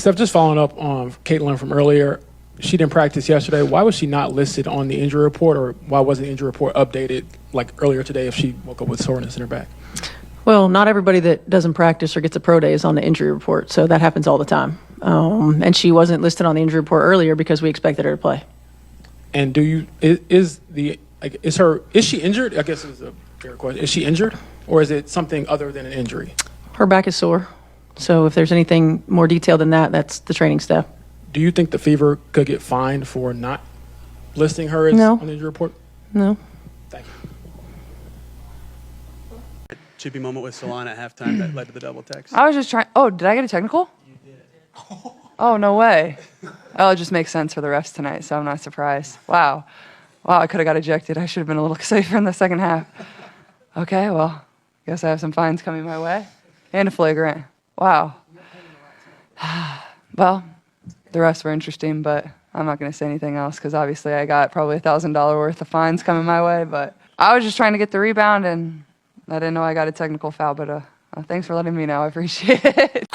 Steph, just following up on Caitlin from earlier, she didn't practice yesterday. Why was she not listed on the injury report, or why wasn't the injury report updated like earlier today if she woke up with soreness in her back? Well, not everybody that doesn't practice or gets a pro day is on the injury report, so that happens all the time. And she wasn't listed on the injury report earlier because we expected her to play. And is she injured? I guess is a fair question. Is she injured, or is it something other than an injury? Her back is sore, so if there's anything more detailed than that, that's the training staff. Do you think the Fever could get fined for not listing her as on the injury report? No. Thank you. Chippy moment with Solana at halftime that led to the double text. I was just trying. Oh, did I get a technical? You did. Oh, no way. Oh, it just makes sense for the refs tonight, so I'm not surprised. Wow, I could have got ejected. I should have been a little safer in the second half. Okay, well, guess I have some fines coming my way. And a flagrant. Wow. Well, the refs were interesting, but I'm not going to say anything else because obviously I got probably $1,000 worth of fines coming my way. But I was just trying to get the rebound, and I didn't know I got a technical foul. But thanks for letting me know. I appreciate it.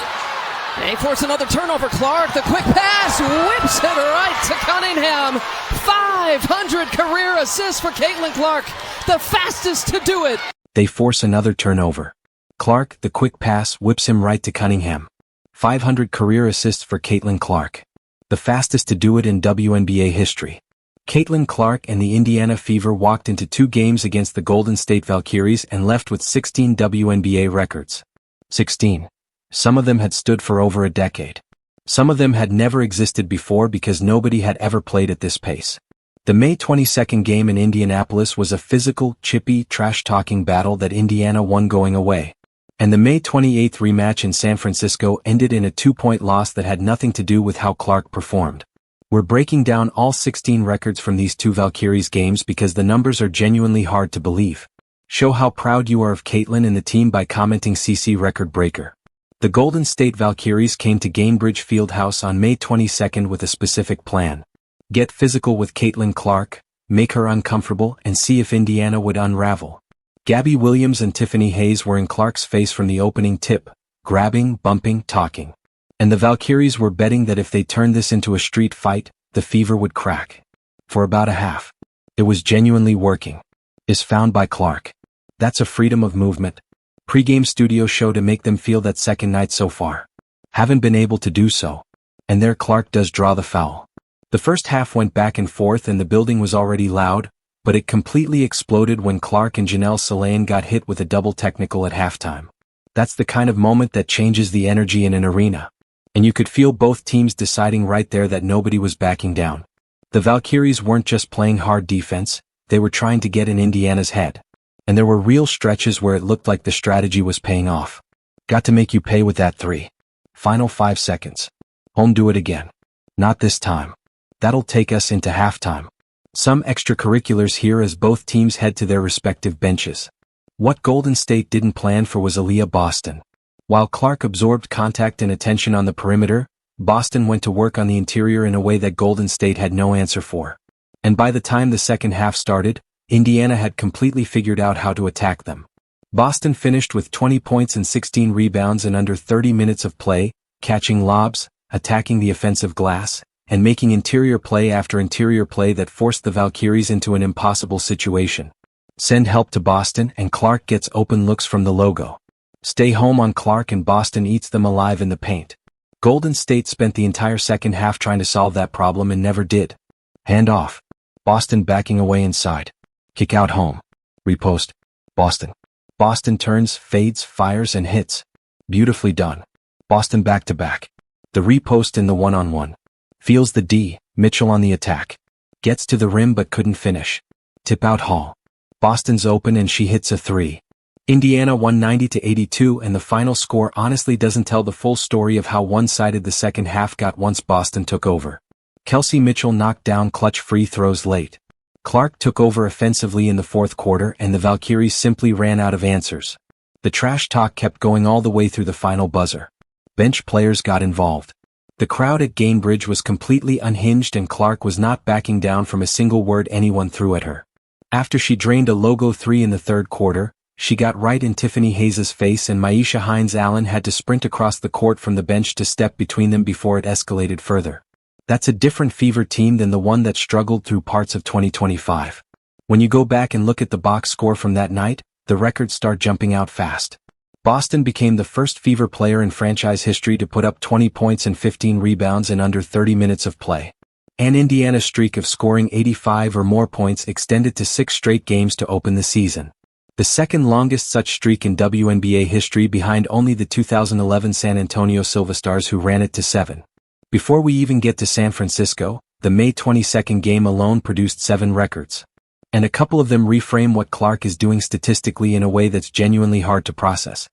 They force another turnover. Clark, the quick pass, whips it right to Cunningham. 500 career assists for Caitlin Clark, the fastest to do it. They force another turnover. Clark, the quick pass, whips him right to Cunningham. 500 career assists for Caitlin Clark, the fastest to do it in WNBA history. Caitlin Clark and the Indiana Fever walked into 2 games against the Golden State Valkyries and left with 16 WNBA records. 16. Some of them had stood for over a decade. Some of them had never existed before because nobody had ever played at this pace. The May 22nd game in Indianapolis was a physical, chippy, trash-talking battle that Indiana won going away. And the May 28th rematch in San Francisco ended in a 2-point loss that had nothing to do with how Clark performed. We're breaking down all 16 records from these 2 Valkyries games because the numbers are genuinely hard to believe. Show how proud you are of Caitlin and the team by commenting CC record breaker. The Golden State Valkyries came to Gainbridge Fieldhouse on May 22nd with a specific plan. Get physical with Caitlin Clark, make her uncomfortable, and see if Indiana would unravel. Gabby Williams and Tiffany Hayes were in Clark's face from the opening tip, grabbing, bumping, talking. And the Valkyries were betting that if they turned this into a street fight, the Fever would crack. For about a half. It was genuinely working. Is found by Clark. That's a freedom of movement. Pre-game studio show to make them feel that second night so far. Haven't been able to do so. And there Clark does draw the foul. The first half went back and forth and the building was already loud, but it completely exploded when Clark and Janelle Salain got hit with a double technical at halftime. That's the kind of moment that changes the energy in an arena. And you could feel both teams deciding right there that nobody was backing down. The Valkyries weren't just playing hard defense, they were trying to get in Indiana's head. And there were real stretches where it looked like the strategy was paying off. Got to make you pay with that 3. Final 5 seconds. Home do it again. Not this time. That'll take us into halftime. Some extracurriculars here as both teams head to their respective benches. What Golden State didn't plan for was Aaliyah Boston. While Clark absorbed contact and attention on the perimeter, Boston went to work on the interior in a way that Golden State had no answer for. And by the time the second half started, Indiana had completely figured out how to attack them. Boston finished with 20 points and 16 rebounds in under 30 minutes of play, catching lobs, attacking the offensive glass, and making interior play after interior play that forced the Valkyries into an impossible situation. Send help to Boston and Clark gets open looks from the logo. Stay home on Clark and Boston eats them alive in the paint. Golden State spent the entire second half trying to solve that problem and never did. Hand off. Boston backing away inside. Kick out home. Repost. Boston. Boston turns, fades, fires, and hits. Beautifully done. Boston back to back. The repost in the one-on-one. Feels the D, Mitchell on the attack. Gets to the rim but couldn't finish. Tip out Hall. Boston's open and she hits a 3. Indiana won 90-82 and the final score honestly doesn't tell the full story of how one-sided the second half got once Boston took over. Kelsey Mitchell knocked down clutch free throws late. Clark took over offensively in the fourth quarter and the Valkyries simply ran out of answers. The trash talk kept going all the way through the final buzzer. Bench players got involved. The crowd at Gainbridge was completely unhinged and Clark was not backing down from a single word anyone threw at her. After she drained a logo 3 in the third quarter, She got right in Tiffany Hayes' face and Maisha Hines-Allen had to sprint across the court from the bench to step between them before it escalated further. That's a different Fever team than the one that struggled through parts of 2025. When you go back and look at the box score from that night, the records start jumping out fast. Boston became the first Fever player in franchise history to put up 20 points and 15 rebounds in under 30 minutes of play. And Indiana's streak of scoring 85 or more points extended to 6 straight games to open the season. The second longest such streak in WNBA history behind only the 2011 San Antonio Silverstars who ran it to 7. Before we even get to San Francisco, the May 22nd game alone produced 7 records. And a couple of them reframe what Clark is doing statistically in a way that's genuinely hard to process.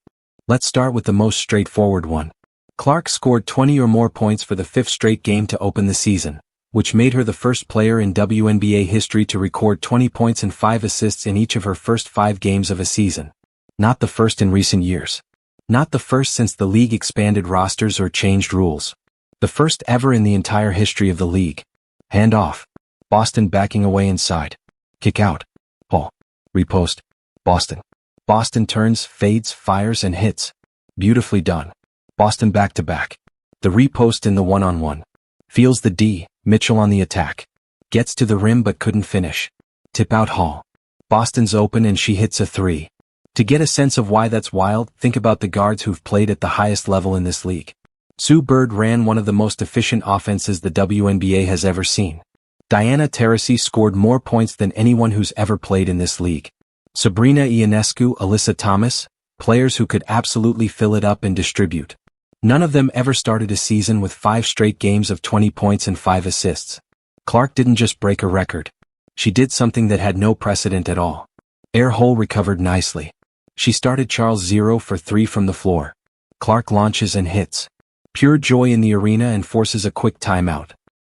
Let's start with the most straightforward one. Clark scored 20 or more points for the 5th straight game to open the season, which made her the first player in WNBA history to record 20 points and 5 assists in each of her first 5 games of a season. Not the first in recent years. Not the first since the league expanded rosters or changed rules. The first ever in the entire history of the league. Hand off. Boston backing away inside. Kick out. Pull. Repost. Boston. Boston turns, fades, fires, and hits. Beautifully done. Boston back to back. The repost in the one-on-one. Feels the D. Mitchell on the attack. Gets to the rim but couldn't finish. Tip out Hall. Boston's open and she hits a 3. To get a sense of why that's wild, think about the guards who've played at the highest level in this league. Sue Bird ran one of the most efficient offenses the WNBA has ever seen. Diana Taurasi scored more points than anyone who's ever played in this league. Sabrina Ionescu, Alyssa Thomas, players who could absolutely fill it up and distribute. None of them ever started a season with 5 straight games of 20 points and 5 assists. Clark didn't just break a record. She did something that had no precedent at all. Air Hole recovered nicely. She started Charles 0 for 3 from the floor. Clark launches and hits. Pure joy in the arena and forces a quick timeout.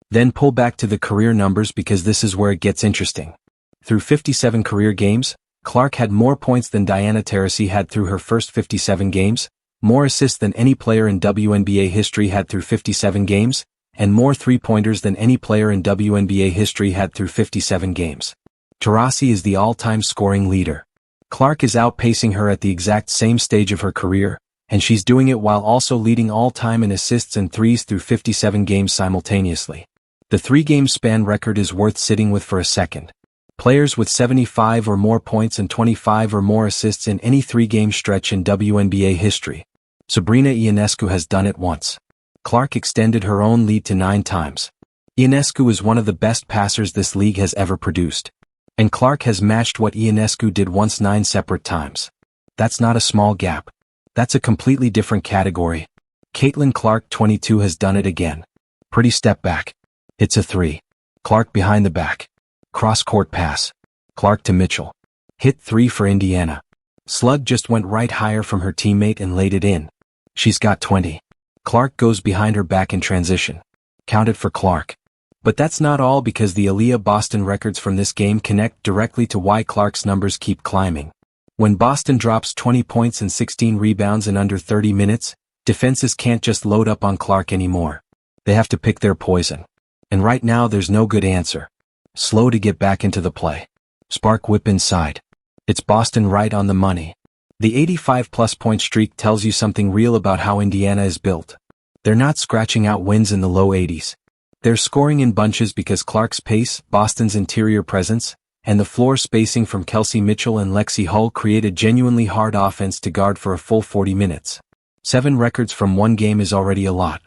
Then pull back to the career numbers because this is where it gets interesting. Through 57 career games, Clark had more points than Diana Taurasi had through her first 57 games, more assists than any player in WNBA history had through 57 games, and more three-pointers than any player in WNBA history had through 57 games. Taurasi is the all-time scoring leader. Clark is outpacing her at the exact same stage of her career, and she's doing it while also leading all-time in assists and threes through 57 games simultaneously. The 3-game span record is worth sitting with for a second. Players with 75 or more points and 25 or more assists in any 3-game stretch in WNBA history. Sabrina Ionescu has done it once. Clark extended her own lead to 9 times. Ionescu is one of the best passers this league has ever produced. And Clark has matched what Ionescu did once 9 separate times. That's not a small gap. That's a completely different category. Caitlin Clark 22 has done it again. Pretty step back. Hits a 3. Clark behind the back. Cross-court pass. Clark to Mitchell. Hit 3 for Indiana. Slug just went right higher from her teammate and laid it in. She's got 20. Clark goes behind her back in transition. Counted for Clark. But that's not all because the Aaliyah Boston records from this game connect directly to why Clark's numbers keep climbing. When Boston drops 20 points and 16 rebounds in under 30 minutes, defenses can't just load up on Clark anymore. They have to pick their poison. And right now there's no good answer. Slow to get back into the play. Spark whip inside. It's Boston right on the money. The 85-plus point streak tells you something real about how Indiana is built. They're not scratching out wins in the low 80s. They're scoring in bunches because Clark's pace, Boston's interior presence, and the floor spacing from Kelsey Mitchell and Lexi Hull create a genuinely hard offense to guard for a full 40 minutes. 7 records from one game is already a lot.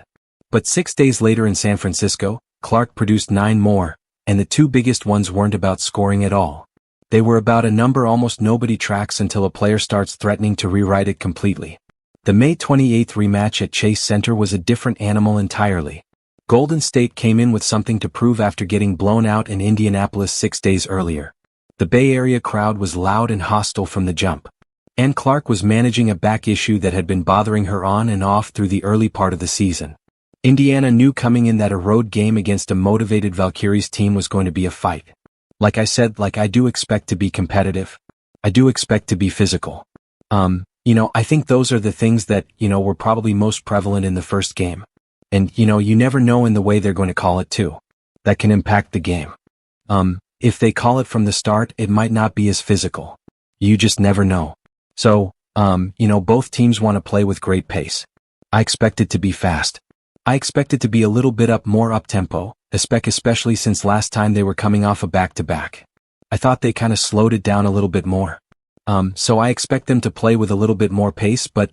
But 6 days later in San Francisco, Clark produced 9 more, and the 2 biggest ones weren't about scoring at all. They were about a number almost nobody tracks until a player starts threatening to rewrite it completely. The May 28th rematch at Chase Center was a different animal entirely. Golden State came in with something to prove after getting blown out in Indianapolis 6 days earlier. The Bay Area crowd was loud and hostile from the jump. And Clark was managing a back issue that had been bothering her on and off through the early part of the season. Indiana knew coming in that a road game against a motivated Valkyries team was going to be a fight. Like I said, I do expect to be competitive. I do expect to be physical. I think those are the things that, were probably most prevalent in the first game. And, you never know in the way they're going to call it too. That can impact the game. If they call it from the start, it might not be as physical. You just never know. So, both teams want to play with great pace. I expect it to be fast. I expect it to be a little bit more up-tempo, especially since last time they were coming off a back-to-back. I thought they kind of slowed it down a little bit more. So I expect them to play with a little bit more pace, but,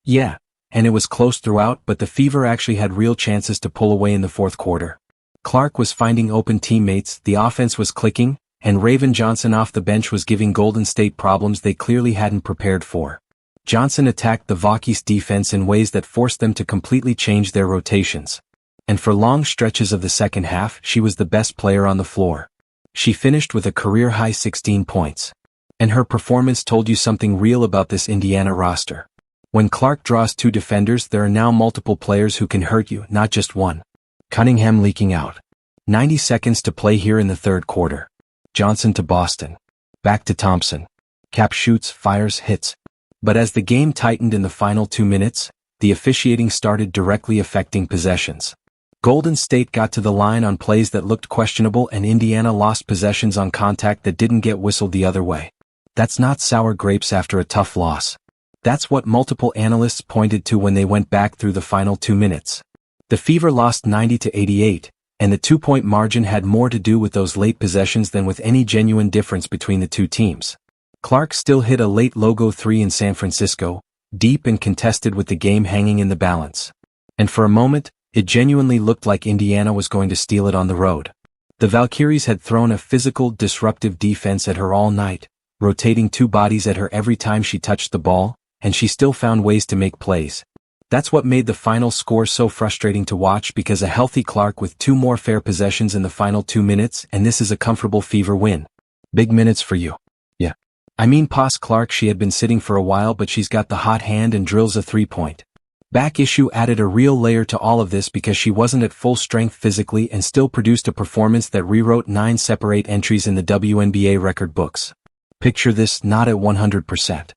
yeah. And it was close throughout, but the Fever actually had real chances to pull away in the fourth quarter. Clark was finding open teammates, the offense was clicking, and Raven Johnson off the bench was giving Golden State problems they clearly hadn't prepared for. Johnson attacked the Valkyries defense in ways that forced them to completely change their rotations. And for long stretches of the second half, she was the best player on the floor. She finished with a career-high 16 points. And her performance told you something real about this Indiana roster. When Clark draws two defenders, there are now multiple players who can hurt you, not just one. Cunningham leaking out. 90 seconds to play here in the third quarter. Johnson to Boston. Back to Thompson. Cap shoots, fires, hits. But as the game tightened in the final 2 minutes, the officiating started directly affecting possessions. Golden State got to the line on plays that looked questionable and Indiana lost possessions on contact that didn't get whistled the other way. That's not sour grapes after a tough loss. That's what multiple analysts pointed to when they went back through the final 2 minutes. The Fever lost 90-88, and the 2-point margin had more to do with those late possessions than with any genuine difference between the two teams. Clark still hit a late logo 3 in San Francisco, deep and contested with the game hanging in the balance. And for a moment, it genuinely looked like Indiana was going to steal it on the road. The Valkyries had thrown a physical, disruptive defense at her all night, rotating two bodies at her every time she touched the ball, and she still found ways to make plays. That's what made the final score so frustrating to watch, because a healthy Clark with 2 more fair possessions in the final 2 minutes, and this is a comfortable Fever win. Big minutes for you. Yeah. I mean, past Clark, she had been sitting for a while, but she's got the hot hand and drills a 3-point. Back issue added a real layer to all of this because she wasn't at full strength physically and still produced a performance that rewrote 9 separate entries in the WNBA record books. Picture this, not at 100%.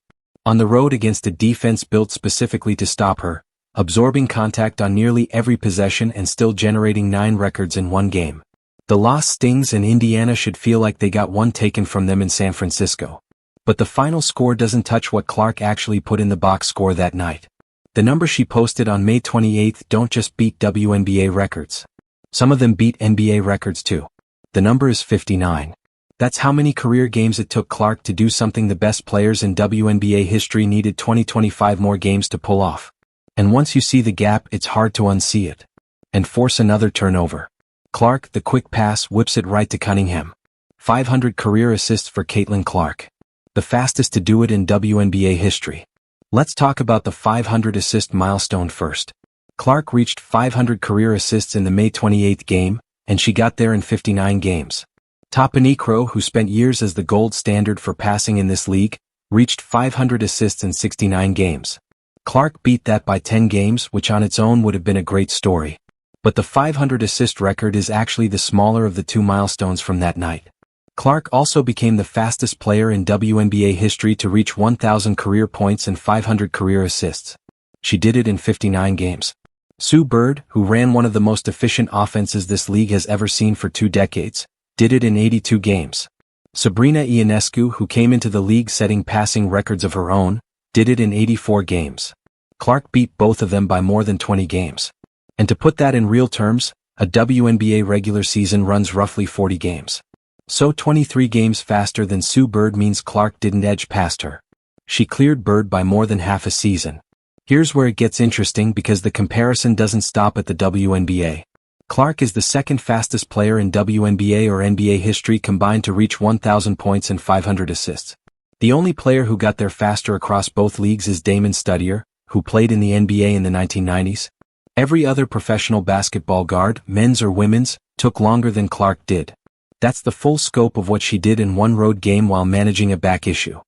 On the road against a defense built specifically to stop her, absorbing contact on nearly every possession and still generating 9 records in one game. The loss stings, and Indiana should feel like they got one taken from them in San Francisco. But the final score doesn't touch what Clark actually put in the box score that night. The numbers she posted on May 28th don't just beat WNBA records. Some of them beat NBA records too. The number is 59. That's how many career games it took Clark to do something the best players in WNBA history needed 25 more games to pull off. And once you see the gap, it's hard to unsee it. And force another turnover. Clark, the quick pass, whips it right to Cunningham. 500 career assists for Caitlin Clark. The fastest to do it in WNBA history. Let's talk about the 500 assist milestone first. Clark reached 500 career assists in the May 28th game, and she got there in 59 games. Topinikro, who spent years as the gold standard for passing in this league, reached 500 assists in 69 games. Clark beat that by 10 games, which on its own would have been a great story. But the 500 assist record is actually the smaller of the 2 milestones from that night. Clark also became the fastest player in WNBA history to reach 1,000 career points and 500 career assists. She did it in 59 games. Sue Bird, who ran one of the most efficient offenses this league has ever seen for 2 decades, did it in 82 games. Sabrina Ionescu, who came into the league setting passing records of her own, did it in 84 games. Clark beat both of them by more than 20 games. And to put that in real terms, a WNBA regular season runs roughly 40 games. So 23 games faster than Sue Bird means Clark didn't edge past her. She cleared Bird by more than half a season. Here's where it gets interesting, because the comparison doesn't stop at the WNBA. Clark is the second fastest player in WNBA or NBA history combined to reach 1,000 points and 500 assists. The only player who got there faster across both leagues is Damon Studier, who played in the NBA in the 1990s. Every other professional basketball guard, men's or women's, took longer than Clark did. That's the full scope of what she did in one road game while managing a back issue.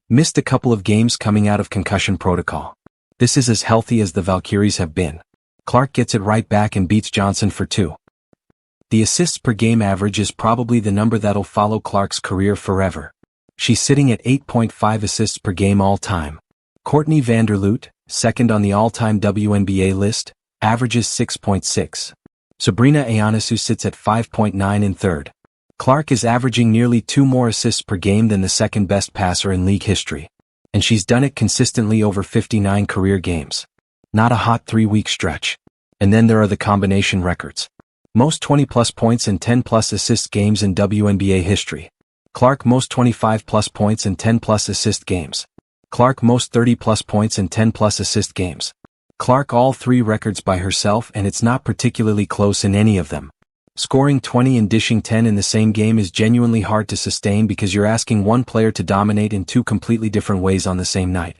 Missed a couple of games coming out of concussion protocol. This is as healthy as the Valkyries have been. Clark gets it right back and beats Johnson for 2. The assists per game average is probably the number that'll follow Clark's career forever. She's sitting at 8.5 assists per game all time. Courtney Vanderloot, second on the all-time WNBA list, averages 6.6. Sabrina Ionescu sits at 5.9 in third. Clark is averaging nearly 2 more assists per game than the second best passer in league history. And she's done it consistently over 59 career games. Not a hot 3-week stretch. And then there are the combination records. Most 20-plus points and 10-plus assist games in WNBA history. Clark most 25-plus points and 10-plus assist games. Clark most 30-plus points and 10-plus assist games. Clark all 3 records by herself, and it's not particularly close in any of them. Scoring 20 and dishing 10 in the same game is genuinely hard to sustain because you're asking one player to dominate in 2 completely different ways on the same night.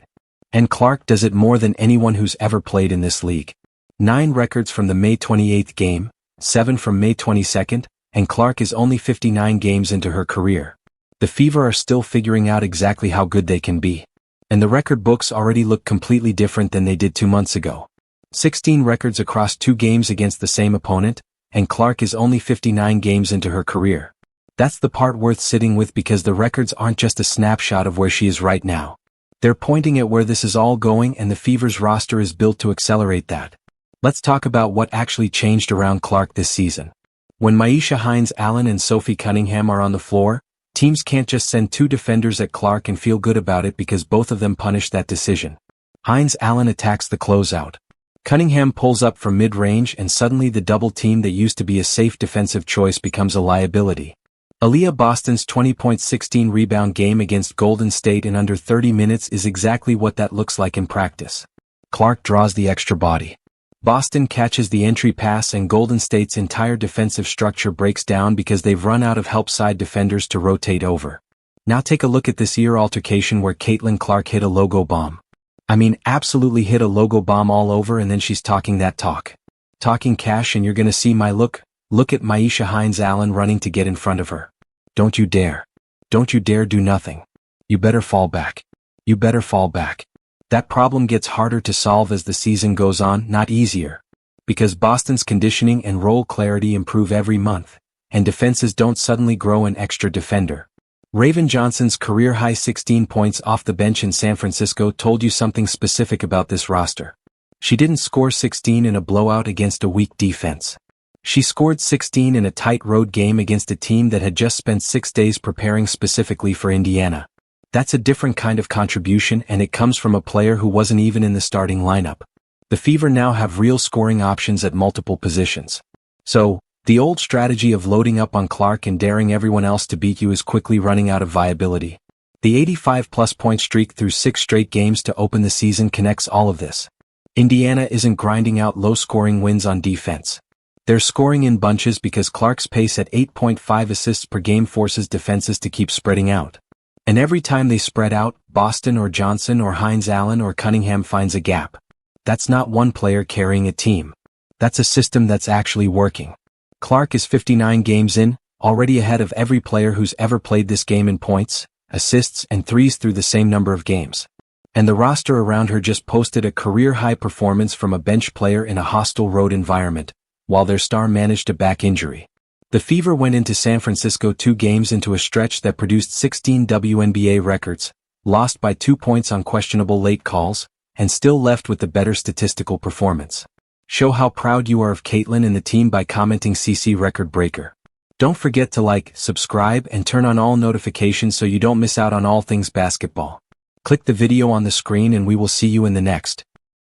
And Clark does it more than anyone who's ever played in this league. 9 records from the May 28th game, 7 from May 22nd, and Clark is only 59 games into her career. The Fever are still figuring out exactly how good they can be. And the record books already look completely different than they did 2 months ago. 16 records across 2 games against the same opponent, and Clark is only 59 games into her career. That's the part worth sitting with because the records aren't just a snapshot of where she is right now. They're pointing at where this is all going, and the Fever's roster is built to accelerate that. Let's talk about what actually changed around Clark this season. When Myisha Hines-Allen and Sophie Cunningham are on the floor, teams can't just send 2 defenders at Clark and feel good about it because both of them punish that decision. Hines-Allen attacks the closeout. Cunningham pulls up from mid-range, and suddenly the double team that used to be a safe defensive choice becomes a liability. Aaliyah Boston's 20-16 rebound game against Golden State in under 30 minutes is exactly what that looks like in practice. Clark draws the extra body. Boston catches the entry pass, and Golden State's entire defensive structure breaks down because they've run out of help side defenders to rotate over. Now take a look at this ear altercation where Caitlin Clark hit a logo bomb. I mean, absolutely hit a logo bomb all over, and then she's talking that talk. Talking cash, and you're gonna see my look at Myisha Hines-Allen running to get in front of her. Don't you dare. Don't you dare do nothing. You better fall back. You better fall back. That problem gets harder to solve as the season goes on, not easier. Because Boston's conditioning and role clarity improve every month, and defenses don't suddenly grow an extra defender. Raven Johnson's career-high 16 points off the bench in San Francisco told you something specific about this roster. She didn't score 16 in a blowout against a weak defense. She scored 16 in a tight road game against a team that had just spent 6 days preparing specifically for Indiana. That's a different kind of contribution, and it comes from a player who wasn't even in the starting lineup. The Fever now have real scoring options at multiple positions. So, the old strategy of loading up on Clark and daring everyone else to beat you is quickly running out of viability. The 85-plus point streak through 6 straight games to open the season connects all of this. Indiana isn't grinding out low-scoring wins on defense. They're scoring in bunches because Clark's pace at 8.5 assists per game forces defenses to keep spreading out. And every time they spread out, Boston or Johnson or Hines-Allen or Cunningham finds a gap. That's not one player carrying a team. That's a system that's actually working. Clark is 59 games in, already ahead of every player who's ever played this game in points, assists, and threes through the same number of games. And the roster around her just posted a career-high performance from a bench player in a hostile road environment, while their star managed a back injury. The Fever went into San Francisco 2 games into a stretch that produced 16 WNBA records, lost by 2 points on questionable late calls, and still left with the better statistical performance. Show how proud you are of Caitlin and the team by commenting CC Record Breaker. Don't forget to like, subscribe, and turn on all notifications so you don't miss out on all things basketball. Click the video on the screen and we will see you in the next.